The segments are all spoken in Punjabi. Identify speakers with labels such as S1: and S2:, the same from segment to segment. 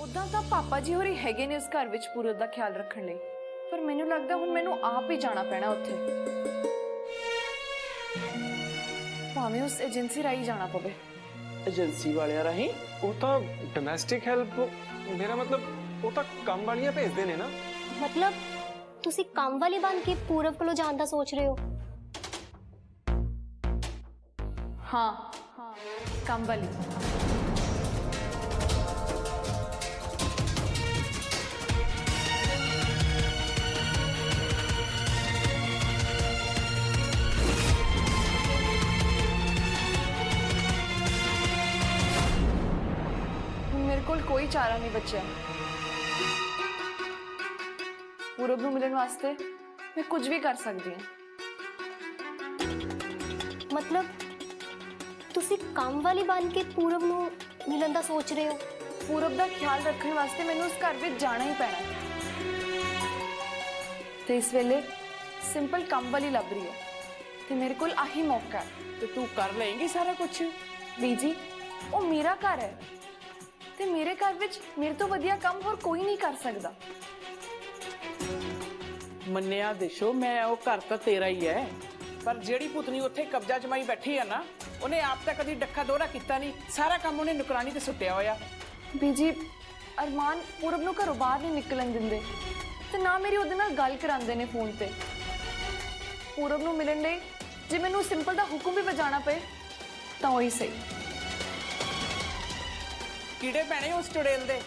S1: उदां तां पापा जी होरी हैगे ने उस घर विच पूरब दा ख्याल रखण लई, पर मैनूं लगदा हुण मैनूं आप ही जाना पैना उत्थे, भावें उस एजेंसी राही जाना पवे।
S2: एजेंसी वाले राही?
S3: वो तो डोमेस्टिक हेल्प, मेरा मतलब वो तो काम वालियां भेजदे ने ना।
S4: मतलब तुसी काम वाली बन के पूरब कोलों जाण दा सोच रहे हो?
S1: हाँ, काम वाली। मेरे कोल कोई चारा नहीं बचा। पूरब नूं मिलण वास्ते मैं कुछ भी कर सकती हूँ।
S4: मतलब तुसी काम वाली बन के पूरब नूं मिलन दा सोच रहे हो?
S1: पूरब दा ख्याल रखने वास्ते मैनूं उस घर विच जाना ही पैना ते इस वेले सिंपल काम वाली लभ रही है ते मेरे कोल आही मौका है।
S2: तो तू कर लेंगी सारा कुछ?
S1: बीजी वो मेरा घर है ते मेरे घर विच मेरे तो वधिया काम होर कोई नहीं कर सकदा।
S2: मन्निया देशो, मैं वो घर तो तेरा ही है, पर जेड़ी पुतनी उत्थे कब्जा जमाई बैठी है ना, उन्हें आप तक कभी डक्का दोहरा किया नहीं। सारा काम उन्हें नुकरानी ते सुट्टिया होया।
S1: बीजी अरमान पूरब नूं घरों बाहर नहीं निकलन दिंदे ते ना मेरी उहदे नाल गल करांदे ने फोन ते। पूरब नूं मिलण लई जे मैनूं सिंपल दा हुक्म भी बजाना पे तां ओही सही।
S2: कीड़े पैने उस चुड़ेल दे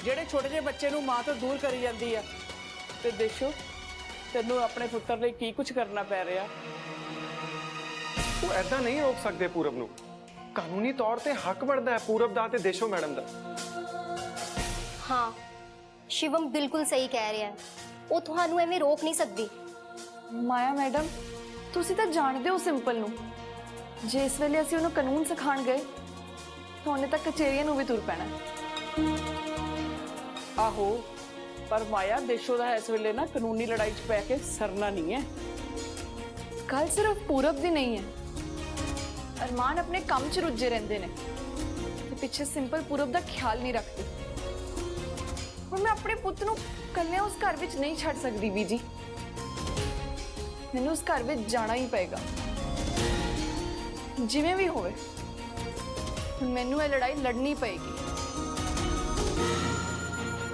S2: जेड़े छोटे जे बच्चे नूं मां तो दूर करी जांदी है। ते देशो तेनू अपने पुत्र लिए की कुछ करना पै रहा।
S3: वो ऐसा नहीं रोक सकते पूरब नूं। कानूनी तौर ते हक बनता है पूरब दा ते देशो मैडम दा।
S4: हाँ, शिवम बिल्कुल सही कह रहा है। वो तुहानू एवें रोक नहीं सकती।
S1: माया मैडम तुसी तां जाणदे हो सिंपल नूं, जे इस वेले असीं उहनूं कानून सिखाण गए तो उन्हें तक कचेरियां नूं भी तुर पैना।
S2: आहो, पर माया देशो दा इस वेले ना कानूनी लड़ाई च पै के सरना नहीं है।
S1: गल सिर्फ पूरब दी नहीं है, अरमान अपने काम च रुझे रहंदे ने ते पिछे सिंपल पूरब दा ख्याल नहीं रखती। हुण मैं अपने पुत्त नूं कल्ले उस घर विच नहीं छड्ड सकदी बीजी। मैनूं उस घर विच जाना ही पेगा जिवें भी होवे। हुण मैनूं ये लड़ाई लड़नी पेगी।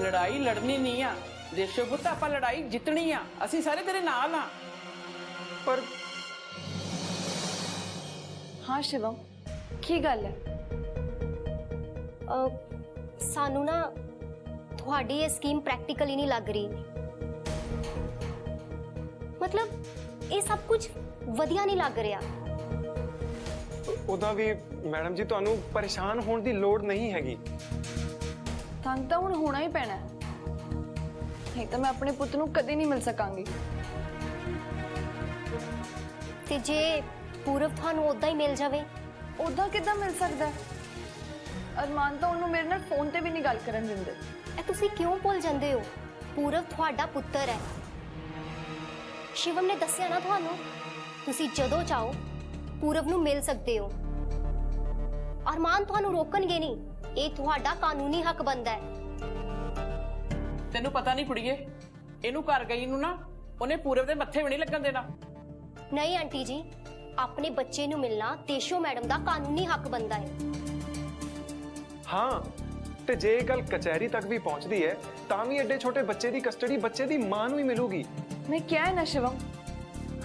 S2: लड़ाई लड़नी नहीं आ देशो पुत, आपां लड़ाई जितनी आ। असीं सारे तेरे नाल आ।
S3: पर
S1: हाँ शिवम, की गल है?
S4: सानू ना थोड़ी ये स्कीम प्रैक्टिकल ही नहीं लग रही। मतलब ये सब कुछ वधिया नहीं लग रहा।
S3: उदा भी मैडम जी तुहानू परेशान होने की लोड़ नहीं हैगी।
S1: तंग तो हुण होना ही पैना है, नहीं तो मैं अपने पुत्त नूं कदी नहीं मिल सकांगी।
S4: ते जे पूरब थानू उदा ही मिल जावे?
S1: उदा किद्दां मिल सकदा है? अरमान तो उन्होंने मेरे नाल फोन ते भी नहीं गल करन दिंदे।
S4: ए तुसी क्यों भुल जांदे हो? पूरब तुहाडा पुत्तर है। शिवम ने दस्सिया ना थानू, तुसी जदों चाहो पूरब नू मिल सकते हो। अरमान थानू रोकणगे नहीं, ये तुहाडा कानूनी हक बनदा है।
S2: तेनू पता नहीं कुड़िए, इनू घर गई नू ना उन्हें पूरब दे मत्थे भी नहीं लगन देना।
S4: नहीं आंटी जी, अपने बच्चे नू मिलना देशो मैडम दा कानूनी हक बनदा है।
S3: हाँ, ते जे गल कचहरी तक भी पहुंचती है तां भी एडे छोटे बच्चे दी कस्टडी बच्चे दी मां नू ही मिलूगी।
S1: मैं क्या है ना शिवम,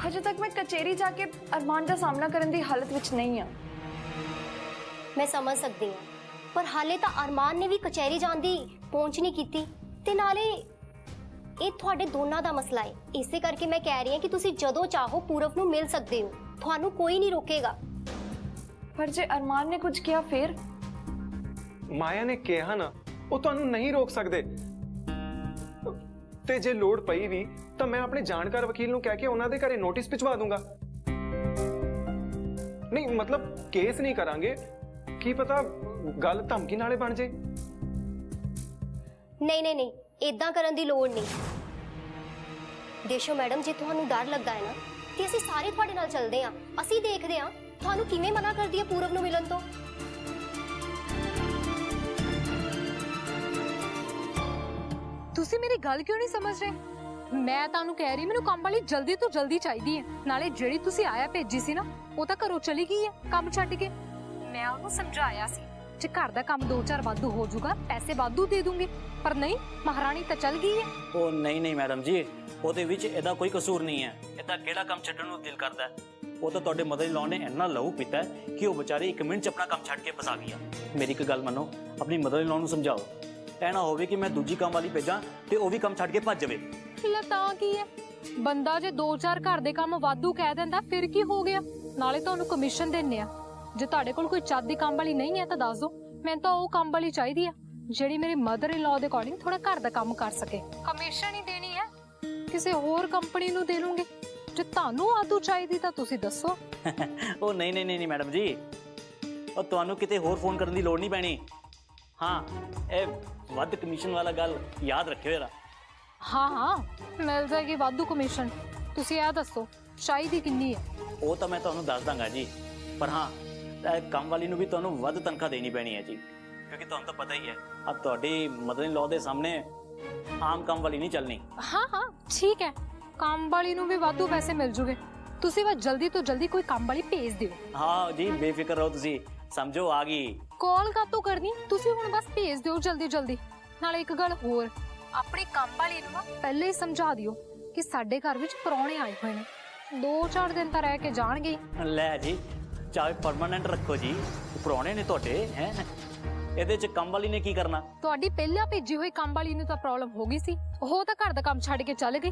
S1: हजे तक मैं कचेरी जाके अरमान का सामना करने की हालत विच नहीं हाँ।
S4: मैं समझ सकती हूँ, पर हाले तो अरमान ने भी कचहरी जाने की पहुंच नहीं की। ते नाले ये तुहाडे दोनों का मसला है। इसे करके मैं कह रही हूँ कि तुसी जदों चाहो पूरब नू मिल सकते हो, थानू कोई नहीं रोकेगा।
S1: पर जे अरमान ने कुछ किया फिर?
S3: माया ने कहा ना, वो तुहानू नहीं रोक सकते। ते जे लोड़ पई भी तो मैं अपने जानकार वकील नू कह के उन्हां दे घरे नोटिस भिजवा दूंगा। नहीं मतलब केस नहीं करांगे, की पता गल धमकी नाले बन जाए।
S4: नहीं नहीं नहीं, इदां करन दी लोड़ नहीं। देशो मैडम, जे तुहानू डर लगदा है ना ते असीं सारे तुहाडे नाल चलदे हां। असीं देखदे हां तुहानू किवें मना करदी है पूरब नू मिलन तो।
S5: ਤੁਸੀਂ ਮੇਰੀ ਗੱਲ ਕਿਉਂ ਨਹੀਂ ਸਮਝ ਰਹੇ? ਮੈਂ ਤੁਹਾਨੂੰ ਕਹਿ ਰਹੀ ਮੈਨੂੰ ਕੰਮ ਵਾਲੀ ਜਲਦੀ ਤੋਂ ਜਲਦੀ ਚਾਹੀਦੀ ਹੈ। ਨਾਲੇ ਜਿਹੜੀ ਤੁਸੀਂ ਆਇਆ ਭੇਜੀ ਸੀ ਨਾ, ਉਹ ਤਾਂ ਘਰੋਂ ਚਲੀ ਗਈ ਹੈ ਕੰਮ ਛੱਡ ਕੇ। ਮੈਂ ਉਹਨੂੰ ਸਮਝਾਇਆ ਸੀ ਜੇ ਘਰ ਦਾ ਕੰਮ 2-4 ਵਾਧੂ ਹੋ ਜਾਊਗਾ ਪੈਸੇ ਵਾਧੂ ਦੇ ਦੂੰਗੀ, ਪਰ ਨਹੀਂ, ਮਹਾਰਾਣੀ ਤਾਂ ਚਲ ਗਈ ਹੈ।
S6: ਉਹ ਨਹੀਂ ਮੈਡਮ ਜੀ, ਉਹਦੇ ਵਿੱਚ ਇਹਦਾ ਕੋਈ ਕਸੂਰ ਨਹੀਂ ਹੈ। ਇਹਦਾ ਕਿਹੜਾ ਕੰਮ ਛੱਡਣ ਨੂੰ ਦਿਲ ਕਰਦਾ ਹੈ? ਉਹ ਤਾਂ ਤੁਹਾਡੇ ਮਦਰ ਇਨ ਲਾਅ ਨੇ ਇੰਨਾ ਲਹੂ ਪੀਤਾ ਹੈ ਕਿ ਉਹ ਵਿਚਾਰੀ 1 ਮਿੰਟ 'ਚ ਆਪਣਾ ਕੰਮ ਛੱਡ ਕੇ ਫਸਾ ਗਈ ਆ। ਮੇਰੀ ਇੱਕ ਗੱਲ ਮੰਨੋ, ਆਪਣੀ ਮਦਰ ਇਨ ਲਾਅ ਨੂੰ ਸਮਝਾਓ, ਇਹ ਨਾ ਹੋਵੇ ਕਿ ਮੈਂ ਦੂਜੀ ਕੰਮ ਵਾਲੀ ਭੇਜਾਂ ਤੇ ਉਹ ਵੀ ਕੰਮ ਛੱਡ ਕੇ ਭੱਜ ਜਾਵੇ।
S5: ਲੈ ਤਾਂ ਕੀ ਹੈ, ਬੰਦਾ ਜੇ 2-4 ਘਰ ਦੇ ਕੰਮ ਵਾਧੂ ਕਹਿ ਦਿੰਦਾ ਫਿਰ ਕੀ ਹੋ ਗਿਆ? ਨਾਲੇ ਤੁਹਾਨੂੰ ਕਮਿਸ਼ਨ ਦਿੰਨੇ ਆ। ਜੇ ਤੁਹਾਡੇ ਕੋਲ ਕੋਈ ਚੱਜ ਦੀ ਕੰਮ ਵਾਲੀ ਨਹੀਂ ਹੈ ਤਾਂ ਦੱਸ ਦਿਓ, ਮੈਨੂੰ ਤਾਂ ਉਹ ਕੰਮ ਵਾਲੀ ਚਾਹੀਦੀ ਆ ਜਿਹੜੀ ਮੇਰੀ ਮਦਰ ਇਨ ਲਾਅ ਦੇ ਅਕੋਰਡਿੰਗ ਥੋੜਾ ਘਰ ਦਾ ਕੰਮ ਕਰ ਸਕੇ। ਕਮਿਸ਼ਨ ਹੀ ਦੇਣੀ ਹੈ, ਕਿਸੇ ਹੋਰ ਕੰਪਨੀ ਨੂੰ ਦੇ ਲੂੰਗੇ। ਜੇ ਤੁਹਾਨੂੰ ਵਾਧੂ ਚਾਹੀਦੀ ਤਾਂ ਤੁਸੀਂ ਦੱਸੋ।
S6: ਉਹ ਨਹੀਂ ਮੈਡਮ ਜੀ, ਉਹ ਤੁਹਾਨੂੰ ਕਿਤੇ ਹੋਰ ਫੋਨ ਕਰਨ ਦੀ ਲੋੜ ਨਹੀਂ ਪੈਣੀ। ਹਾਂ, ਇਹ ਵੱਧ ਕਮਿਸ਼ਨ ਵਾਲਾ ਗੱਲ ਯਾਦ ਰੱਖਿਓ ਜਰਾ।
S5: ਹਾਂ ਮਿਲ ਜਾਏਗੀ ਵਾਧੂ ਕਮਿਸ਼ਨ। ਤੁਸੀਂ ਇਹ ਦੱਸੋ ਚਾਹੀਦੀ ਕਿੰਨੀ ਹੈ?
S6: ਉਹ ਤਾਂ ਮੈਂ ਤੁਹਾਨੂੰ ਦੱਸ ਦਾਂਗਾ ਜੀ, ਪਰ ਹਾਂ, ਇਹ ਕੰਮ ਵਾਲੀ ਨੂੰ ਵੀ ਤੁਹਾਨੂੰ ਵੱਧ ਤਨਖਾਹ ਦੇਣੀ ਪੈਣੀ ਹੈ ਜੀ, ਕਿਉਂਕਿ ਤੁਹਾਨੂੰ ਤਾਂ ਪਤਾ ਹੀ ਹੈ ਆ ਤੁਹਾਡੀ ਮਦਰ ਇਨ ਲਾਅ ਦੇ ਸਾਹਮਣੇ ਆਮ ਕੰਮ ਵਾਲੀ ਨਹੀਂ ਚੱਲਣੀ।
S5: ਹਾਂ ਠੀਕ ਹੈ, ਕੰਮ ਵਾਲੀ ਨੂੰ ਵੀ ਵਾਧੂ ਪੈਸੇ ਮਿਲ ਜੂਗੇ। ਤੁਸੀਂ ਬਸ ਜਲਦੀ ਤੋਂ ਜਲਦੀ ਕੋਈ ਕੰਮ ਵਾਲੀ ਭੇਜ ਦਿਓ।
S6: ਹਾਂ ਜੀ, ਬੇਫਿਕਰ ਰਹੋ ਤੁਸੀਂ, ਸਮਝੋ ਆ ਗਈ।
S5: ਕਾਲ ਕਾਤੋਂ ਕਰਨੀ, ਤੁਸੀਂ ਹੁਣ ਬਸ ਭੇਜ ਦਿਓ ਜਲਦੀ। ਨਾਲੇ ਇੱਕ ਗੱਲ ਹੋਰ, ਆਪਣੀ ਕੰਮ ਵਾਲੀ ਨੂੰ ਨਾ ਪਹਿਲੇ ਹੀ ਸਮਝਾ ਦਿਓ ਕਿ ਸਾਡੇ ਘਰ ਵਿੱਚ ਪ੍ਰਾਹੁਣੇ ਆਏ ਹੋਏ ਨੇ, 2-4 ਦਿਨ ਤਾਂ ਰਹਿ ਕੇ ਜਾਣਗੇ।
S6: ਲੈ ਜੀ, ਚਾਹੇ ਪਰਮਾਨੈਂਟ ਰੱਖੋ ਜੀ, ਪੁਰਾਣੇ ਨੇ ਤੁਹਾਡੇ ਹੈ, ਇਹਦੇ ਚ ਕੰਮ ਵਾਲੀ ਨੇ ਕੀ ਕਰਨਾ?
S5: ਤੁਹਾਡੀ ਪਹਿਲਾਂ ਭੇਜੀ ਹੋਈ ਕੰਮ ਵਾਲੀ ਨੂੰ ਤਾਂ ਪ੍ਰੋਬਲਮ ਹੋ ਗਈ ਸੀ, ਉਹ ਤਾਂ ਘਰ ਦਾ ਕੰਮ ਛੱਡ ਕੇ ਚੱਲ ਗਈ।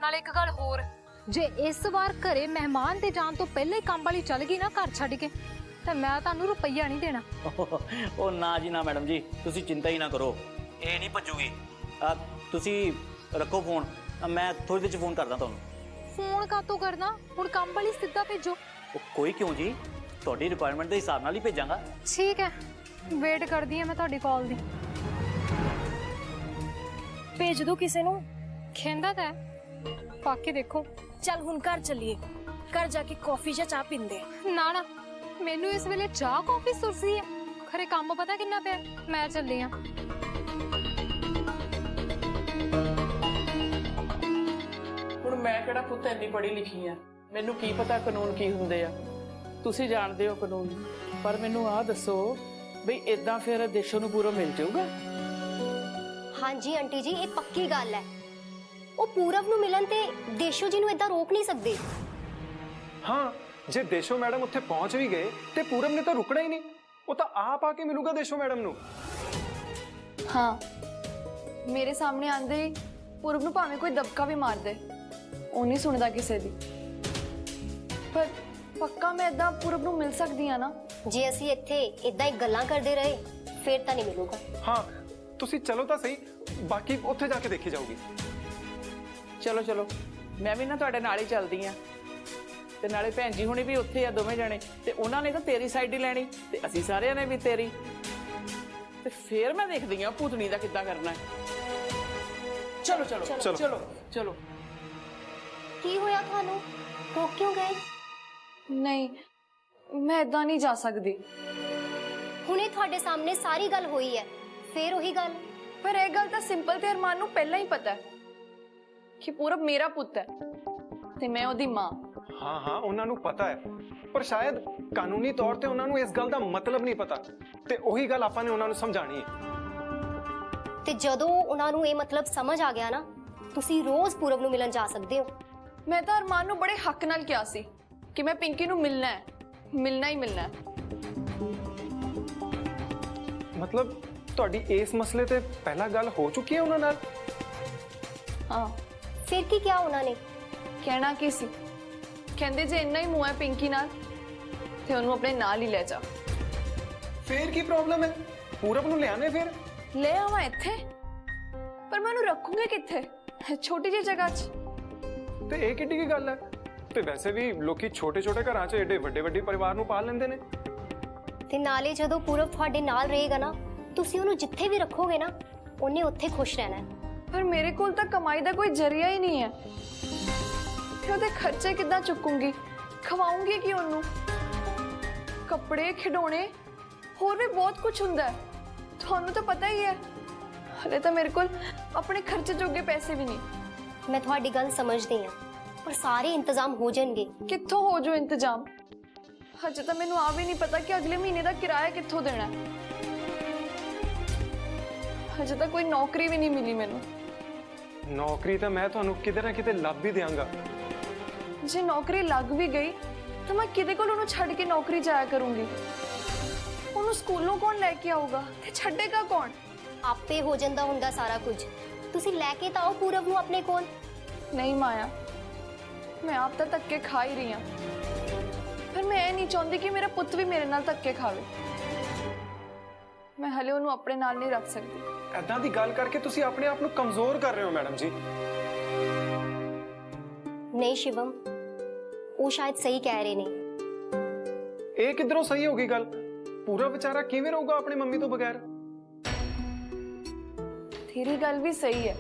S5: ਨਾਲੇ ਇੱਕ ਗੱਲ ਹੋਰ, ਜੇ ਇਸ ਵਾਰ ਘਰੇ ਮਹਿਮਾਨ ਦੇ ਜਾਣ ਤੋਂ ਪਹਿਲਾਂ ਹੀ ਕੰਮ ਵਾਲੀ ਚੱਲ ਗਈ ਨਾ ਘਰ ਛੱਡ ਕੇ, ਤਾਂ ਮੈਂ ਤੁਹਾਨੂੰ ਰੁਪਈਆ ਨਹੀਂ ਦੇਣਾ।
S6: ਉਹ ਨਾ ਜੀ ਨਾ ਮੈਡਮ ਜੀ, ਤੁਸੀਂ ਚਿੰਤਾ ਹੀ ਨਾ ਕਰੋ, ਇਹ ਨਹੀਂ ਭੱਜੂਗੀ। ਤੁਸੀਂ ਰੱਖੋ ਫੋਨ, ਮੈਂ ਥੋੜੀ ਦੇਰ ਚ ਫੋਨ ਕਰਦਾ ਤੁਹਾਨੂੰ।
S5: ਫੋਨ ਕਾਤੋਂ ਕਰਨਾ, ਹੁਣ ਕੰਮ ਵਾਲੀ ਸਿੱਧਾ ਭੇਜੋ।
S6: ਉਹ ਕੋਈ ਕਿਉਂ ਜੀ, ਤੁਹਾਡੀ ਰਿਕੁਆਇਰਮੈਂਟ ਦੇ ਹਿਸਾਬ ਨਾਲ ਹੀ ਭੇਜਾਂਗਾ।
S5: ਠੀਕ ਹੈ, ਵੇਟ ਕਰਦੀ ਹਾਂ ਮੈਂ ਤੁਹਾਡੀ ਕਾਲ ਦੀ।
S7: ਭੇਜ ਦੋ ਕਿਸੇ ਨੂੰ।
S5: ਖੇਂਦਾ ਤਾਂ ਪਾ ਕੇ ਦੇਖੋ।
S7: ਚੱਲ ਹੁਣ ਘਰ ਚੱਲੀਏ, ਘਰ ਜਾ ਕੇ ਕਾਫੀ ਜਾਂ ਚਾਹ ਪੀਂਦੇ ਆ।
S5: ਨਾ ਮੈਨੂੰ ਇਸ ਵੇਲੇ ਚਾਹ ਕਾਫੀ ਸੁਰਸੀ ਹੈ, ਖਰੇ ਕੰਮ ਪਤਾ ਕਿੰਨਾ ਪਿਆ। ਮੈਂ ਚੱਲੀ ਆ।
S2: ਹੁਣ ਮੈਂ ਕਿਹੜਾ ਪੁੱਤ ਇੰਨੀ ਪੜ੍ਹੀ ਲਿਖੀ ਆ, ਮੈਨੂੰ ਕੀ ਪਤਾ ਕਾਨੂੰਨ ਕੀ ਹੁੰਦੇ ਆ। ਤੁਸੀਂ ਜਾਣਦੇ ਹੋ ਕਾਨੂੰਨ, ਪਰ ਮੈਨੂੰ ਆਹ ਦੱਸੋ ਬਈ ਇਦਾਂ ਫਿਰ ਦੇਸ਼ੋ ਨੂੰ ਪੂਰਾ ਮਿਲ ਜਾਊਗਾ?
S4: ਹਾਂਜੀ ਆਂਟੀ ਜੀ, ਇਹ ਪੱਕੀ ਗੱਲ ਹੈ। ਉਹ ਪੂਰਬ ਨੂੰ ਮਿਲਣ ਤੇ ਦੇਸ਼ੋ ਜੀ ਨੂੰ ਇਦਾਂ ਰੋਕ ਨਹੀਂ ਸਕਦੇ।
S3: ਹਾਂ, ਜੇ ਦੇਸ਼ੋ ਮੈਡਮ ਉੱਥੇ ਪਹੁੰਚ ਵੀ ਗਏ ਤੇ ਪੂਰਬ ਨੇ ਤਾਂ ਰੁਕਣਾ ਹੀ ਨਹੀਂ, ਉਹ ਤਾਂ ਆਪ ਆ ਕੇ ਮਿਲੂਗਾ ਦੇਸ਼ੋ ਮੈਡਮ ਨੂੰ।
S1: ਹਾਂ, ਮੇਰੇ ਸਾਹਮਣੇ ਆਂਦੇ ਹੀ ਪੂਰਬ ਨੂੰ ਭਾਵੇਂ ਕੋਈ ਦਬਕਾ ਵੀ ਮਾਰ ਦੇ, ਉਹ ਨਹੀਂ ਸੁਣਦਾ ਕਿਸੇ ਦੀ। ਪਰ ਪੱਕਾ ਮੈਂ ਇਦਾਂ ਪੂਰਬ ਨੂੰ ਮਿਲ ਸਕਦੀ ਆ ਨਾ?
S4: ਜੇ ਅਸੀਂ ਇੱਥੇ ਇਦਾਂ ਹੀ ਗੱਲਾਂ ਕਰਦੇ ਰਹੇ ਫਿਰ ਤਾਂ ਨਹੀਂ ਮਿਲੂਗਾ।
S3: ਹਾਂ, ਤੁਸੀਂ ਚਲੋ ਤਾਂ ਸਹੀ, ਬਾਕੀ ਉੱਥੇ ਜਾ ਕੇ ਦੇਖੀ ਜਾਊਗੀ।
S2: ਚਲੋ ਮੈਂ ਵੀ ਨਾ ਤੁਹਾਡੇ ਨਾਲ ਹੀ ਚੱਲਦੀ ਆ, ਤੇ ਨਾਲੇ ਭੈਣ ਜੀ ਹੁਣੀ ਵੀ ਉੱਥੇ ਆ ਦੋਵੇਂ ਜਣੇ, ਤੇ ਉਹਨਾਂ ਨੇ ਤਾਂ ਤੇਰੀ ਸਾਈਡ ਹੀ ਲੈਣੀ ਤੇ ਅਸੀਂ ਸਾਰਿਆਂ ਨੇ ਵੀ ਤੇਰੀ, ਤੇ ਫੇਰ ਮੈਂ ਦੇਖਦੀ ਆ ਭੂਤਣੀ ਦਾ ਕਿੱਦਾਂ ਕਰਨਾ ਹੈ। ਚਲੋ।
S4: ਕੀ ਹੋਇਆ ਤੁਹਾਨੂੰ, ਰੋਕ ਕਿਉਂ ਗਏ?
S1: ਨਹੀਂ, ਮੈਂ ਇਦਾਂ ਨਹੀਂ ਜਾ ਸਕਦੀ।
S4: ਹੁਣੇ ਤੁਹਾਡੇ ਸਾਹਮਣੇ ਸਾਰੀ ਗੱਲ ਹੋਈ ਹੈ, ਫੇਰ ਉਹੀ ਗੱਲ।
S1: ਪਰ ਇਹ ਗੱਲ ਤਾਂ ਸਿੰਪਲ ਤੇ ਅਰਮਾਨ ਨੂੰ ਪਹਿਲਾਂ ਹੀ ਪਤਾ ਹੈ ਕਿ ਪੂਰਬ ਮੇਰਾ ਪੁੱਤ ਹੈ ਤੇ ਮੈਂ ਉਹਦੀ ਮਾਂ।
S3: ਹਾਂ ਉਹਨਾਂ ਨੂੰ ਪਤਾ ਹੈ, ਪਰ ਸ਼ਾਇਦ ਕਾਨੂੰਨੀ ਤੌਰ ਤੇ ਉਹਨਾਂ ਨੂੰ ਇਸ ਗੱਲ ਦਾ ਮਤਲਬ ਨਹੀਂ ਪਤਾ, ਤੇ ਉਹੀ ਗੱਲ ਆਪਾਂ ਨੇ ਉਹਨਾਂ ਨੂੰ ਸਮਝਾਣੀ ਹੈ।
S4: ਤੇ ਜਦੋਂ ਉਹਨਾਂ ਨੂੰ ਇਹ ਮਤਲਬ ਸਮਝ ਆ ਗਿਆ ਨਾ, ਤੁਸੀਂ ਰੋਜ਼ ਪੂਰਬ ਨੂੰ ਮਿਲਣ ਜਾ ਸਕਦੇ ਹੋ।
S1: ਮੈਂ ਤਾਂ ਅਰਮਾਨ ਨੂੰ ਬੜੇ ਹੱਕ ਨਾਲ ਕਿਹਾ ਸੀ ਕਿ ਮੈਂ ਪਿੰਕੀ ਨੂੰ ਮਿਲਣਾ ਹੈ, ਮਿਲਣਾ ਹੀ ਮਿਲਣਾ ਹੈ।
S3: ਮਤਲਬ ਤੁਹਾਡੀ ਇਸ ਮਸਲੇ ਤੇ ਪਹਿਲਾਂ ਗੱਲ ਹੋ ਚੁੱਕੀ ਹੈ ਉਹਨਾਂ ਨਾਲ?
S1: ਹਾਂ।
S4: ਫਿਰ ਕੀ ਕਿਹਾ ਉਹਨਾਂ ਨੇ?
S1: ਕਹਿਣਾ ਕੀ ਸੀ, ਕਹਿੰਦੇ ਜੇ ਇੰਨਾ ਹੀ ਮੋਹ ਹੈ ਪਿੰਕੀ ਨਾਲ ਤੇ ਉਹਨੂੰ ਆਪਣੇ ਨਾਲ ਹੀ ਲੈ ਜਾ।
S3: ਫੇਰ ਕੀ ਪ੍ਰੋਬਲਮ ਹੈ, ਪੂਰਬ ਨੂੰ ਲਿਆਣੇ ਫਿਰ
S1: ਲੈ ਆਵਾਂ ਇੱਥੇ, ਪਰ ਮੈਂ ਉਹਨੂੰ ਰੱਖੂੰਗੀ ਕਿੱਥੇ, ਛੋਟੀ ਜਿਹੀ ਜਗ੍ਹਾ 'ਚ?
S3: ਤੇ ਇਹ ਕਿੱਡੀ ਕੀ ਗੱਲ ਹੈ? ਤੇ ਵੈਸੇ ਵੀ ਲੋਕੀ ਛੋਟੇ ਘਰਾਂ 'ਚ ਏਡੇ ਵੱਡੇ ਪਰਿਵਾਰ ਨੂੰ ਪਾਲ ਲੈਂਦੇ ਨੇ।
S4: ਤੇ ਨਾਲੇ ਜਦੋਂ ਪੂਰਬ ਤੁਹਾਡੇ ਨਾਲ ਰਹੇਗਾ ਨਾ, ਤੁਸੀਂ ਉਹਨੂੰ ਜਿੱਥੇ ਵੀ ਰੱਖੋਗੇ ਨਾ, ਉਹਨੇ ਉੱਥੇ ਖੁਸ਼ ਰਹਿਣਾ ਹੈ।
S1: ਪਰ ਮੇਰੇ ਕੋਲ ਤਾਂ ਕਮਾਈ ਦਾ ਕੋਈ ਜ਼ਰੀਆ ਹੀ ਨਹੀਂ ਹੈ, ਫਿਰ ਉਹਦੇ ਖਰਚੇ ਕਿੱਦਾਂ ਚੁੱਕੂੰਗੀ, ਖਵਾਉਂਗੀ ਕੀ ਉਹਨੂੰ? ਕੱਪੜੇ, ਖਿਡੌਣੇ, ਹੋਰ ਵੀ ਬਹੁਤ ਕੁਝ ਹੁੰਦਾ ਹੈ, ਤੁਹਾਨੂੰ ਤਾਂ ਪਤਾ ਹੀ ਹੈ। ਹਲੇ ਤਾਂ ਮੇਰੇ ਕੋਲ ਆਪਣੇ ਖਰਚੇ ਜੋਗੇ ਪੈਸੇ ਵੀ ਨਹੀਂ।
S4: ਮੈਂ ਤੁਹਾਡੀ ਗੱਲ ਸਮਝਦੀ ਹਾਂ, ਪਰ ਸਾਰੇ ਇੰਤਜ਼ਾਮ ਹੋ ਜਾਣਗੇ।
S1: ਕਿੱਥੋਂ ਹੋ ਜੋ ਇੰਤਜ਼ਾਮ? ਹਜੇ ਤਾਂ ਮੈਨੂੰ ਆ ਵੀ ਨਹੀਂ ਪਤਾ ਕਿ ਅਗਲੇ ਮਹੀਨੇ ਦਾ ਕਿਰਾਇਆ ਕਿੱਥੋਂ ਦੇਣਾ ਹੈ। ਹਜੇ ਤਾਂ ਕੋਈ ਨੌਕਰੀ ਵੀ ਨਹੀਂ ਮਿਲੀ ਮੈਨੂੰ।
S3: ਨੌਕਰੀ ਤਾਂ ਮੈਂ ਤੁਹਾਨੂੰ ਕਿਤੇ ਨਾ ਕਿਤੇ ਲੱਭ ਹੀ ਦਿਆਂਗਾ।
S1: ਜੇ ਨੌਕਰੀ ਲੱਗ ਵੀ ਗਈ ਤਾਂ ਮੈਂ ਕਿਹਦੇ ਕੋਲ ਉਹਨੂੰ ਛੱਡ ਕੇ ਨੌਕਰੀ ਜਾਇਆ ਕਰੂੰਗੀ? ਉਹਨੂੰ ਸਕੂਲੋਂ ਕੌਣ ਲੈ ਕੇ ਆਊਗਾ ਤੇ ਛੱਡੇਗਾ ਕੌਣ?
S4: ਆਪੇ ਹੋ ਜਾਂਦਾ ਹੁੰਦਾ ਸਾਰਾ ਕੁਝ। ਤੁਸੀਂ ਲੈ ਕੇ ਤਾਂ ਆਓ ਪੂਰਬ ਨੂੰ ਆਪਣੇ ਕੋਲ।
S1: ਨਹੀਂ ਮਾਇਆ, ਮੈਂ ਆਪ ਤਾਂ ਧੱਕੇ ਖਾ ਹੀ ਰਹੀ ਹਾਂ, ਪਰ ਮੈਂ ਇਹ ਨਹੀਂ ਚਾਹੁੰਦੀ ਕਿ ਮੇਰਾ ਪੁੱਤ ਵੀ ਮੇਰੇ ਨਾਲ ਧੱਕੇ ਖਾਵੇ। ਮੈਂ ਹਲੇ ਉਹਨੂੰ ਆਪਣੇ ਨਾਲ ਨਹੀਂ ਰੱਖ ਸਕਦੀ।
S3: ਐਦਾਂ ਦੀ ਗੱਲ ਕਰਕੇ ਤੁਸੀਂ ਆਪਣੇ ਆਪ ਨੂੰ ਕਮਜ਼ੋਰ ਕਰ ਰਹੇ ਹੋ ਮੈਡਮ ਜੀ।
S4: ਨਹੀਂ ਸ਼ਿਵਮ, ਉਹ ਸ਼ਾਇਦ ਸਹੀ ਕਹਿ ਰਹੇ ਨੇ।
S3: ਇਹ ਕਿੱਧਰੋਂ ਸਹੀ ਹੋ ਗਈ ਗੱਲ? ਪੂਰਾ ਵਿਚਾਰਾ ਕਿਵੇਂ ਰਹੂਗਾ ਆਪਣੀ ਮੰਮੀ ਤੋਂ ਬਗੈਰ?
S1: ਤੇਰੀ ਗੱਲ ਵੀ ਸਹੀ ਹੈ,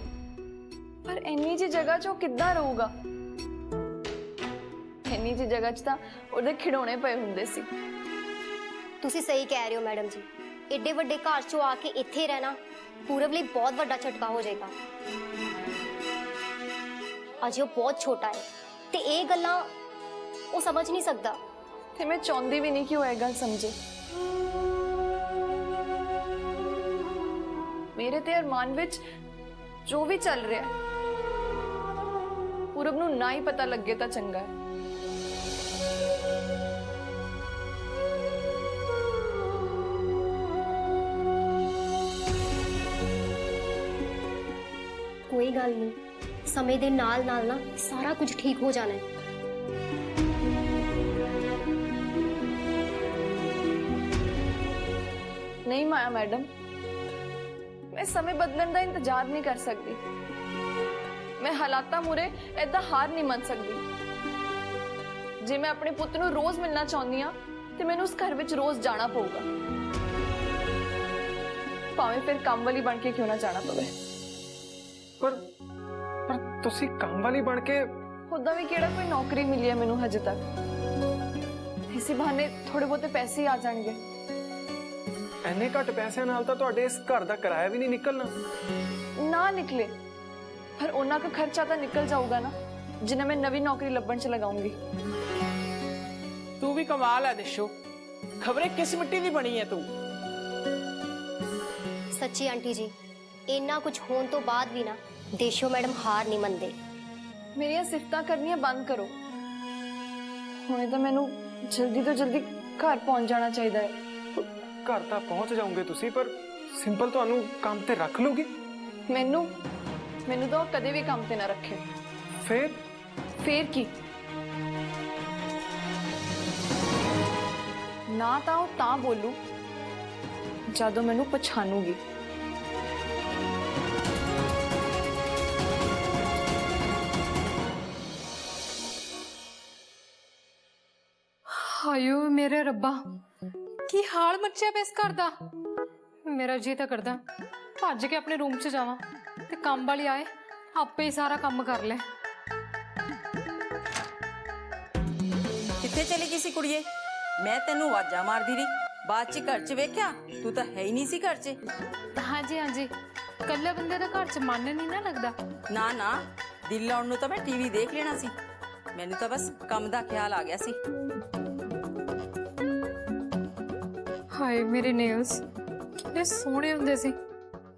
S1: ਪਰ ਇੰਨੀ ਜੀ ਜਗ੍ਹਾ 'ਚ ਉਹ ਕਿੱਦਾਂ ਰਹੂਗਾ? ਇੰਨੀ ਜੀ ਜਗ੍ਹਾ 'ਚ ਤਾਂ ਉਹਦੇ ਖਿਡੌਣੇ ਪਏ ਹੁੰਦੇ ਸੀ।
S4: ਤੁਸੀਂ ਸਹੀ ਕਹਿ ਰਹੇ ਹੋ ਮੈਡਮ ਜੀ। ਏਡੇ ਵੱਡੇ ਘਰ 'ਚੋਂ ਆ ਕੇ ਇੱਥੇ ਰਹਿਣਾ ਪੂਰਬ ਲਈ ਬਹੁਤ ਵੱਡਾ ਝਟਕਾ ਹੋ ਜਾਏਗਾ। ਅਜੇ ਉਹ ਬਹੁਤ ਛੋਟਾ ਹੈ ਤੇ ਇਹ ਗੱਲਾਂ ਉਹ ਸਮਝ ਨਹੀਂ ਸਕਦਾ।
S1: ਤੇ ਮੈਂ ਚਾਹੁੰਦੀ ਵੀ ਨਹੀਂ ਕਿ ਉਹ ਇਹ ਗੱਲ ਸਮਝੇ। ਮੇਰੇ ਤੇ ਅਰਮਾਨ ਵਿੱਚ ਜੋ ਵੀ ਚੱਲ ਰਿਹਾ ਪੂਰਬ ਨੂੰ ਨਾ ਹੀ ਪਤਾ ਲੱਗੇ ਤਾਂ ਚੰਗਾ ਹੈ।
S4: ਕੋਈ ਗੱਲ ਨਹੀਂ, ਸਮੇਂ ਦੇ ਨਾਲ ਨਾਲ ਨਾ ਸਾਰਾ ਕੁਝ ਠੀਕ ਹੋ ਜਾਣਾ ਹੈ।
S1: ਨਹੀਂ ਮਾਇਆ ਮੈਡਮ, ਮੈਂ ਸਮੇਂ ਬਦਲਣ ਦਾ ਇੰਤਜ਼ਾਰ ਨਹੀਂ ਕਰ ਸਕਦੀ। ਮੈਂ ਹਾਲਾਤਾਂ ਮੂਰੇ ਏਦਾਂ ਹਾਰ ਨਹੀਂ ਮੰਨ ਸਕਦੀ। ਜੇ ਮੈਂ ਆਪਣੇ ਪੁੱਤ ਨੂੰ ਰੋਜ਼ ਮਿਲਣਾ ਚਾਹੁੰਦੀ ਹਾਂ ਤੇ ਮੈਨੂੰ ਉਸ ਘਰ ਵਿੱਚ ਰੋਜ਼ ਜਾਣਾ ਪਊਗਾ, ਭਾਵੇਂ ਫਿਰ ਕੰਮ ਵਾਲੀ ਬਣ ਕੇ ਕਿਉਂ ਨਾ ਜਾਣਾ ਪਵੇ।
S3: ਪਰ ਤੁਸੀਂ ਕੰਮ ਵਾਲੀ ਬਣ ਕੇ
S1: ਉਦਾਂ ਵੀ ਕਿਹੜਾ ਕੋਈ ਨੌਕਰੀ ਮਿਲੀ ਹੈ ਮੈਨੂੰ ਹਜੇ ਤੱਕ। ਇਸੇ ਬਹਾਨੇ ਥੋੜੇ ਬਹੁਤੇ ਪੈਸੇ ਹੀ ਆ ਜਾਣਗੇ।
S3: ਐਨੇ ਘੱਟ ਪੈਸਿਆਂ ਨਾਲ ਤਾਂ ਤੁਹਾਡੇ ਇਸ ਘਰ ਦਾ ਕਿਰਾਇਆ ਵੀ ਨਹੀਂ ਨਿਕਲਣਾ।
S1: ਨਾ ਨਿਕਲੇ, ਪਰ ਉਹਨਾਂ ਦਾ ਖਰਚਾ ਤਾਂ ਨਿਕਲ ਜਾਊਗਾ ਨਾ, ਜਿन्हें मैं नवी नौकरी लभन च लगाऊंगी।
S2: तू भी कमाल है दिशो, खबरें किस मिट्टी दी बनी है तू।
S4: सच्ची आंटी जी, इन्ना कुछ होने तो बाद भी ना देशो मैडम हार नहीं मनते।
S1: मेरिया सिफतां करनियां बंद करो। हुणे तो मैनू जल्दी तो जल्दी घर पहुंच जाना चाहिए है।
S3: घर तो पहुंच जाओगे तुसी, पर सिंपल तुहानू काम ते रख लूगी?
S1: मैनू मैनू तो कदे भी काम ते ना रखे।
S3: फिर
S1: की ना तो ता बोलू जदों मैनू पछाणूगी।
S5: ਹਾਇਓ ਮੇਰੇ ਰੱਬਾ, ਕੀ ਹਾਲ ਮੱਚਿਆ ਪਿਆ ਇਸ ਘਰ ਦਾ। ਮੇਰਾ ਜੀ ਤਾਂ ਕਰਦਾ ਭੱਜ ਕੇ ਆਪਣੇ ਰੂਮ 'ਚ ਜਾਵਾਂ ਤੇ ਕੰਮ ਵਾਲੀ ਆਏ ਆਪੇ ਹੀ ਸਾਰਾ ਕੰਮ ਕਰ ਲੈ।
S8: ਕਿੱਥੇ ਚਲੀ ਗਈ ਸੀ ਕੁੜੀਏ? ਮੈਂ ਤੈਨੂੰ ਆਵਾਜ਼ਾਂ ਮਾਰਦੀ ਰਹੀ, ਬਾਅਦ 'ਚ ਘਰ 'ਚ ਵੇਖਿਆ ਤੂੰ ਤਾਂ ਹੈ ਹੀ ਨਹੀਂ ਸੀ ਘਰ 'ਚ।
S5: ਹਾਂਜੀ ਹਾਂਜੀ, ਇਕੱਲੇ ਬੰਦੇ ਦਾ ਘਰ 'ਚ ਮਨ ਨਹੀਂ ਨਾ ਲੱਗਦਾ।
S8: ਨਾ ਨਾ, ਦਿਲ ਲਾਉਣ ਨੂੰ ਤਾਂ ਮੈਂ ਟੀਵੀ ਦੇਖ ਲੈਣਾ ਸੀ, ਮੈਨੂੰ ਤਾਂ ਬਸ ਕੰਮ ਦਾ ਖਿਆਲ ਆ ਗਿਆ ਸੀ।
S5: ਹਾਏ ਮੇਰੇ ਨੇਲਸ ਕਿੰਨੇ ਸੋਹਣੇ ਹੁੰਦੇ ਸੀ,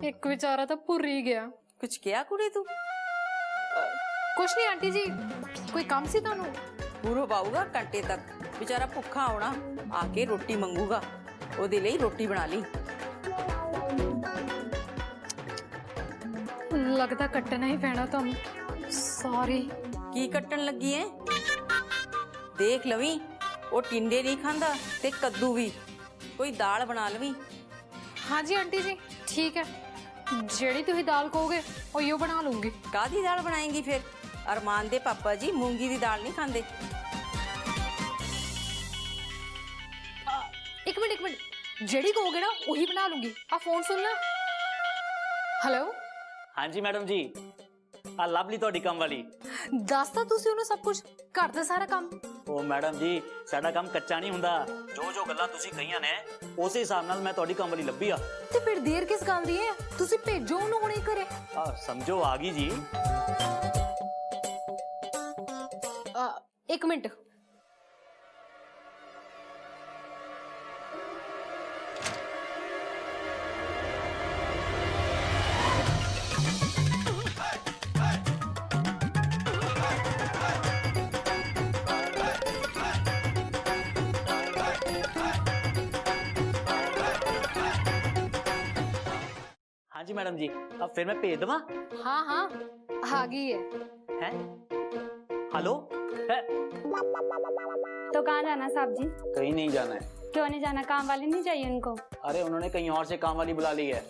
S5: ਇੱਕ ਵਿਚਾਰਾ ਤਾਂ ਭੁਰ ਹੀ ਗਿਆ।
S8: ਕੁਛ ਕਿਹਾ ਕੁੜੀ ਤੂੰ?
S5: ਕੁਛ ਨਹੀਂ ਆਂਟੀ ਜੀ, ਕੋਈ ਕੰਮ ਸੀ ਤੁਹਾਨੂੰ?
S8: ਪੂਰਬ ਆਊਗਾ ਘੰਟੇ ਤੱਕ, ਵਿਚਾਰਾ ਭੁੱਖਾ ਆਉਣਾ, ਆ ਕੇ ਰੋਟੀ ਮੰਗੂਗਾ, ਉਹਦੇ ਲਈ ਰੋਟੀ ਬਣਾ ਲਈ।
S5: ਲੱਗਦਾ ਕੱਟਣਾ ਹੀ ਪੈਣਾ ਤੁਹਾਨੂੰ। ਸੌਰੀ।
S8: ਕੀ ਕੱਟਣ ਲੱਗੀ ਐ? ਦੇਖ ਲਵੀਂ, ਉਹ ਟਿੰਡੇ ਨਹੀਂ ਖਾਂਦਾ ਤੇ ਕੱਦੂ ਵੀ। ਕੋਈ ਦਾਲ ਬਣਾ ਲਵੀਂ।
S5: ਹਾਂਜੀ ਆਂਟੀ ਜੀ ਠੀਕ ਹੈ, ਜਿਹੜੀ ਤੁਸੀਂ ਦਾਲ ਕਹੋਗੇ ਉਹੀਓ ਬਣਾ ਲੂੰਗੀ।
S8: ਕਾਹਦੀ ਦਾਲ ਬਣਾਏਂਗੀ ਫਿਰ? ਅਰਮਾਨ ਦੇ ਪਾਪਾ ਜੀ ਮੂੰਗੀ ਦੀ ਦਾਲ ਨਹੀਂ ਖਾਂਦੇ।
S5: ਇੱਕ ਮਿੰਟ, ਜਿਹੜੀ ਕਹੋਗੇ ਨਾ ਉਹੀ ਬਣਾ ਲੂੰਗੀ। ਆ ਫੋਨ ਸੁਣ ਲਾ। ਹੈਲੋ।
S6: ਹਾਂਜੀ ਮੈਡਮ ਜੀ, ਆ ਲਵਲੀ ਤੁਹਾਡੀ ਕੰਮ ਵਾਲੀ।
S5: ਦੱਸ ਤਾਂ ਤੁਸੀਂ ਉਹਨੂੰ ਸਭ ਕੁਝ, ਘਰ ਦਾ ਸਾਰਾ ਕੰਮ।
S6: ਉਹ ਮੈਡਮ ਜੀ, ਸਾਡਾ ਕੰਮ ਕੱਚਾ ਨਹੀਂ ਹੁੰਦਾ। ਜੋ ਗੱਲਾਂ ਤੁਸੀਂ ਕਹੀਆਂ ਨੇ ਉਸੇ ਹਿਸਾਬ ਨਾਲ ਮੈਂ ਤੁਹਾਡੀ ਕੰਮ ਵਾਲੀ ਲੱਭੀ ਆ।
S5: ਤੇ ਫਿਰ ਦੇਰ ਕਿਸ ਗੱਲ ਦੀ ਹੈ? ਤੁਸੀਂ ਭੇਜੋ ਉਹਨੂੰ ਹੁਣੇ ਘਰੇ।
S6: ਸਮਝੋ ਆ ਗਈ ਜੀ।
S5: ਇੱਕ ਮਿੰਟ।
S6: हाँ जी मैडम जी, अब फिर मैं भेज दवा।
S5: हाँ हाँ आ गई है।
S6: हैं? हेलो है?
S9: तो कहाँ जाना साहब जी?
S6: कहीं नहीं जाना है।
S9: क्यों नहीं जाना? काम वाली नहीं चाहिए उनको?
S6: अरे उन्होंने कहीं और से काम वाली बुला ली है।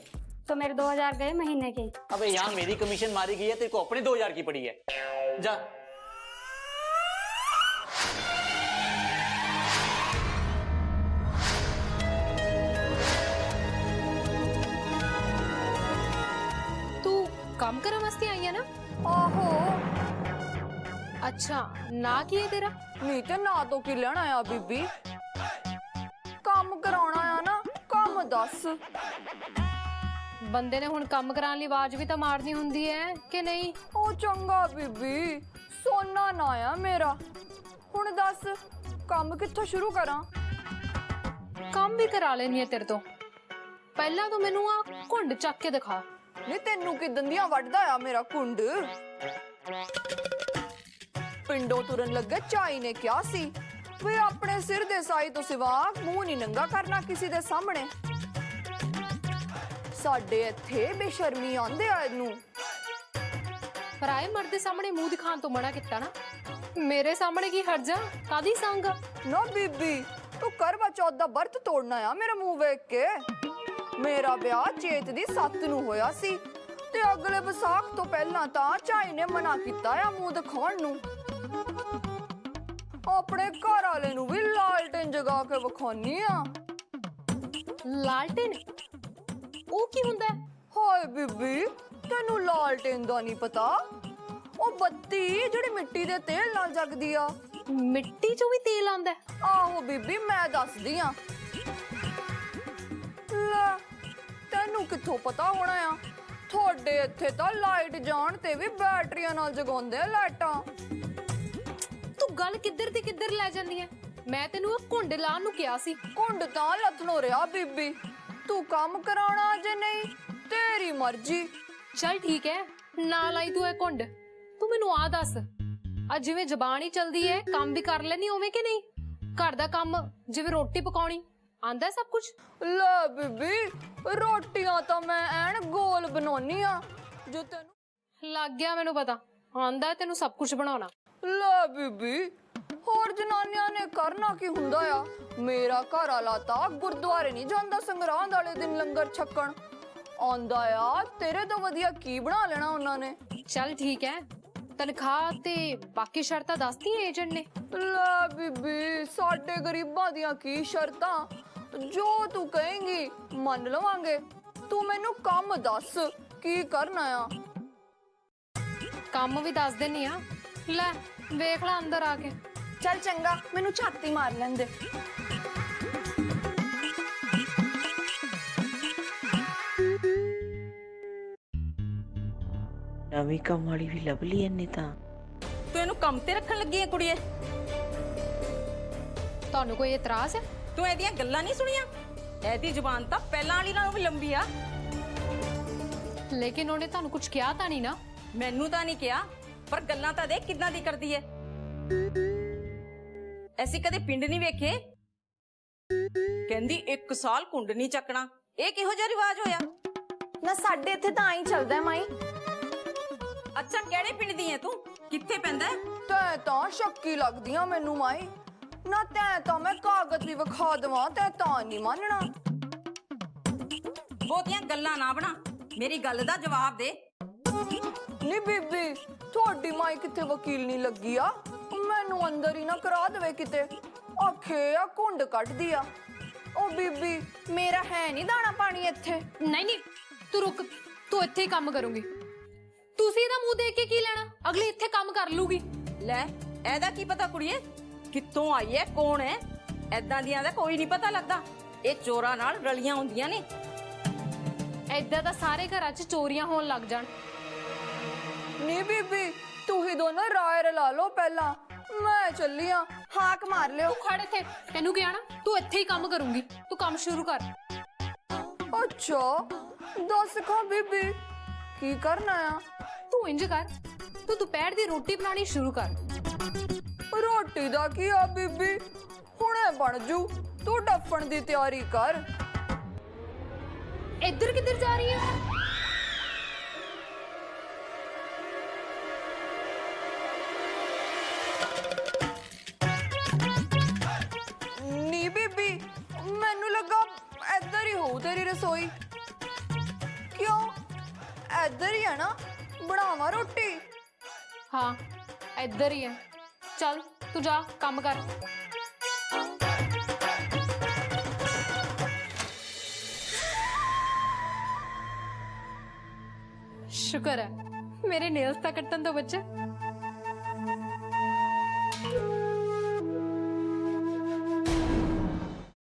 S9: तो मेरे 2000 गए महीने के।
S6: अबे यहाँ मेरी कमीशन मारी गई है, तेरे को अपने 2000 की पड़ी है। जा।
S5: तू काम करने वास्ते आई है ना?
S1: आहो
S5: अच्छा ना की है तेरा?
S1: नहीं तो ना तो की लेना आ बीबी, काम कराना आ ना, काम दस।
S5: बंदे ने हुण काम कराने ली आवाज भी तो मारनी हुंदी है कि नहीं?
S1: ओ चंगा बीबी, सोना ना आ मेरा। हुण दस काम कित्थों शुरू करा?
S5: काम भी करा लेनी है तेरे तो। पहला तो मैनू आ घुंड चक के दिखा।
S1: नहीं तेनू कि दंदियां वड्डदा आ मेरा कुंड। पिंडों तुरन लगे चाई ने क्या सी वे अपने सिर दे साई तो सिवा मुंह नहीं नंगा करना किसी दे सामने। साडे इत्थे बेशर्मी आंदे आ इनू।
S5: पराए मर्द दे सामने मुंह दिखाण तो मना किता ना। मेरे सामने की हट जा, कादी संग?
S1: ना बीबी तू करवा चौथ दा बर्त तोड़ना आ मेरा मुंह वेख के। मेरा ब्याह चेत दी 7 नू होया सी ते अगले विसाख तो पहला तां चाई ने मना कीता आ मुंह दिखाउण नू। अपने घर वाले नू भी लालटेन जगा के विखानी आ।
S5: लालटेन ओ की हुंदा है?
S1: हाय बीबी तेनू लालटेन दा नहीं पता? ओ बत्ती जिहड़ी मिट्टी दे तेल नाल जगदी आ।
S5: मिट्टी चों भी तेल आंदा है?
S1: आहो बीबी मैं दसदी आ। ले तेनू कित्थों पता होना आ? थोड़े इत्थे तां लाइट जाण ते भी बैटरियां नाल जगाउंदे आ लाइटां।
S5: तू गल किधर दी किधर ले जांदी है? मैं तेनू आ घुंड लाण नू किहा सी।
S1: घुंड तां लथणो रिहा बीबी, तू काम कराना जे नहीं तेरी मर्जी।
S5: चल ठीक है ना लाई तू है घुंड। तू मैनू आ दस आ जिवें जबान ही चलदी है काम भी कर लेनी उवें कि नहीं? घर दा काम जिवें रोटी पकाउणी आंदा सब कुछ?
S1: ले बीबी रोटियां तां मैं ऐन गोल बनाउनी आ जो तेनू
S5: लग गया मैनू पता आंदा है तेनू सब कुछ बनाउणा।
S1: ले बीबी होर जनानियां ने करना की हुंदा आ? मेरा घर वाला तां गुरुद्वारे नहीं जांदा संगरांद वाले दिन लंगर छकण आंदा आ। तेरे तो वधिया की बना लेना उन्हां ने।
S5: चल ठीक है तनख्वाह ते बाकी शर्तां दसती है एजेंट ने।
S1: ले बीबी साडे गरीबां दियां की शर्तां? जो तू कहेंगी मन लवांगे। तू मैनू काम दस की करना आ?
S5: काम भी दस देनी आ। ले वेख ला अंदर आके।
S1: चल चंगा मैनू छाती मार लैंदे।
S8: नवी कम वाली भी लभ ली इन्ने तां। तू इहनू कम ते रखण लगी है कुड़िए?
S5: ਤੁਹਾਨੂੰ ਕੋਈ ਇਤਰਾਜ਼ ਹੈ?
S8: ਤੂੰ ਇਹਦੀਆਂ ਗੱਲਾਂ ਨਹੀਂ ਸੁਣੀਆਂ? ਇਹਦੀ ਜ਼ੁਬਾਨ ਤਾਂ ਪਹਿਲਾਂ ਵਾਲੀ ਨਾਲੋਂ ਵੀ ਲੰਬੀ ਆ।
S5: ਲੇਕਿਨ ਉਹਨੇ ਤੁਹਾਨੂੰ ਕੁਝ ਕਿਹਾ ਤਾਂ ਨਹੀਂ ਨਾ?
S8: ਮੈਨੂੰ ਤਾਂ ਨਹੀਂ ਕਿਹਾ ਪਰ ਗੱਲਾਂ ਤਾਂ ਦੇਖ ਕਿੱਦਾਂ ਦੀ ਕਰਦੀ ਐ। ਐਸੀ ਕਦੇ ਪਿੰਡ ਨਹੀਂ ਵੇਖੇ। ਕਹਿੰਦੀ 1 ਸਾਲ ਕੁੰਡ ਨਹੀਂ ਚੱਕਣਾ। ਇਹ ਕਿਹੋ ਜਿਹਾ ਰਿਵਾਜ ਹੋਇਆ?
S1: ਨਾ ਸਾਡੇ ਇੱਥੇ ਤਾਂ ਆਈ ਚੱਲਦਾ ਮਾਈ।
S8: ਅੱਛਾ ਕਿਹੜੇ ਪਿੰਡ ਦੀ ਐ ਤੂੰ? ਕਿੱਥੇ ਪੈਂਦਾ?
S1: ਤੈਂ ਤਾਂ ਸ਼ੱਕੀ ਲੱਗਦੀਆਂ ਮੈਨੂੰ ਮਾਈ। ਨਾ ਤੈਂ ਤਾਂ ਮੈਂ ਕਾਗਜ਼ ਵੀ ਵਿਖਾ ਦੇਵਾਂ ਤੈਂ ਤਾਂ ਨਹੀਂ ਮੰਨਣਾ।
S8: ਬਹੁਤੀਆਂ ਗੱਲਾਂ ਨਾ ਬਣਾ, ਮੇਰੀ ਗੱਲ ਦਾ ਜਵਾਬ ਦੇ।
S1: ਨੀ ਬੀਬੀ ਤੁਹਾਡੀ ਮਾਈ ਕਿੱਥੇ ਵਕੀਲ ਨਹੀਂ ਲੱਗੀ ਆ? ਮੈਨੂੰ ਅੰਦਰ ਹੀ ਨਾ ਕਰਾ ਦੇਵੇ ਕਿਤੇ। ਆਖੇ ਆ ਕੁੰਡ ਕੱਢਦੀ ਆ। ਉਹ ਬੀਬੀ ਮੇਰਾ ਹੈ ਨਹੀਂ ਦਾਣਾ ਪਾਣੀ ਇੱਥੇ।
S5: ਨਹੀਂ ਨਹੀਂ ਤੂੰ ਰੁਕ, ਤੂੰ ਇੱਥੇ ਹੀ ਕੰਮ ਕਰੂੰਗੀ। ਤੁਸੀਂ ਇਹਦਾ ਮੂੰਹ ਦੇਖ ਕੇ ਕੀ ਲੈਣਾ? ਅਗਲੀ ਇੱਥੇ ਕੰਮ ਕਰ ਲੂਗੀ।
S8: ਲੈ ਇਹਦਾ ਕੀ ਪਤਾ ਕੁੜੀਏ ਕਿੱਥੋਂ ਆਈ ਐ ਕੌਣ ਐ? ਐਦਾਂ ਦੀਆਂ ਦਾ ਕੋਈ ਨਹੀਂ ਪਤਾ ਲੱਗਦਾ। ਇਹ ਚੋਰਾਂ ਨਾਲ ਰਲੀਆਂ ਹੁੰਦੀਆਂ ਨੇ।
S5: ਏਦਾਂ ਤਾਂ ਸਾਰੇ ਘਰਾਂ 'ਚ ਚੋਰੀਆਂ ਹੋਣ ਲੱਗ ਜਾਣ।
S1: ਨੀ ਬੀਬੀ ਤੂੰ ਹੀ ਦੋਨੋਂ ਰਾਏ ਰਲਾ ਲਓ ਪਹਿਲਾਂ, ਮੈਂ ਚੱਲੀ ਆ, ਹਾਕ ਮਾਰ ਲਿਓ।
S5: ਤੂੰ ਖੜ ਇੱਥੇ, ਤੈਨੂੰ ਕੀ ਆਣਾ? ਤੂੰ ਇੱਥੇ ਹੀ ਕੰਮ ਕਰੂੰਗੀ, ਤੂੰ ਕੰਮ ਸ਼ੁਰੂ ਕਰ।
S1: ਅੱਛਾ ਦੱਸ ਖਾ ਬੀਬੀ ਕੀ ਕਰਨਾ ਆ?
S5: ਤੂੰ ਇੰਜ ਕਰ, ਤੂੰ ਦੁਪਹਿਰ ਦੀ ਰੋਟੀ ਬਣਾਉਣੀ ਸ਼ੁਰੂ ਕਰ।
S1: ਰੋਟੀ ਦਾ ਕੀ ਆ ਬੀਬੀ, ਹੁਣੇ ਬਣ ਜੂ, ਤੂੰ ਡੱਫਣ ਦੀ ਤਿਆਰੀ ਕਰ।
S5: ਇੱਧਰ ਕਿੱਧਰ ਜਾ ਰਹੀ ਹੈ?
S1: ਨੀ ਬੀਬੀ ਮੈਨੂੰ ਲੱਗਾ ਇੱਧਰ ਹੀ ਹੋਊ ਤੇਰੀ ਰਸੋਈ। ਕਿਉਂ ਇੱਧਰ ਹੀ ਹੈ ਨਾ, ਬਣਾਵਾਂ ਰੋਟੀ?
S5: ਹਾਂ ਇੱਧਰ ਹੀ ਹੈ। ਚੱਲ ਤੂੰ ਜਾ ਕੰਮ ਕਰ। ਸ਼ੁਕਰ ਹੈ ਮੇਰੇ ਨੇਲਸ ਤਾਂ ਕੱਟਣ ਤੋਂ ਬਚੇ।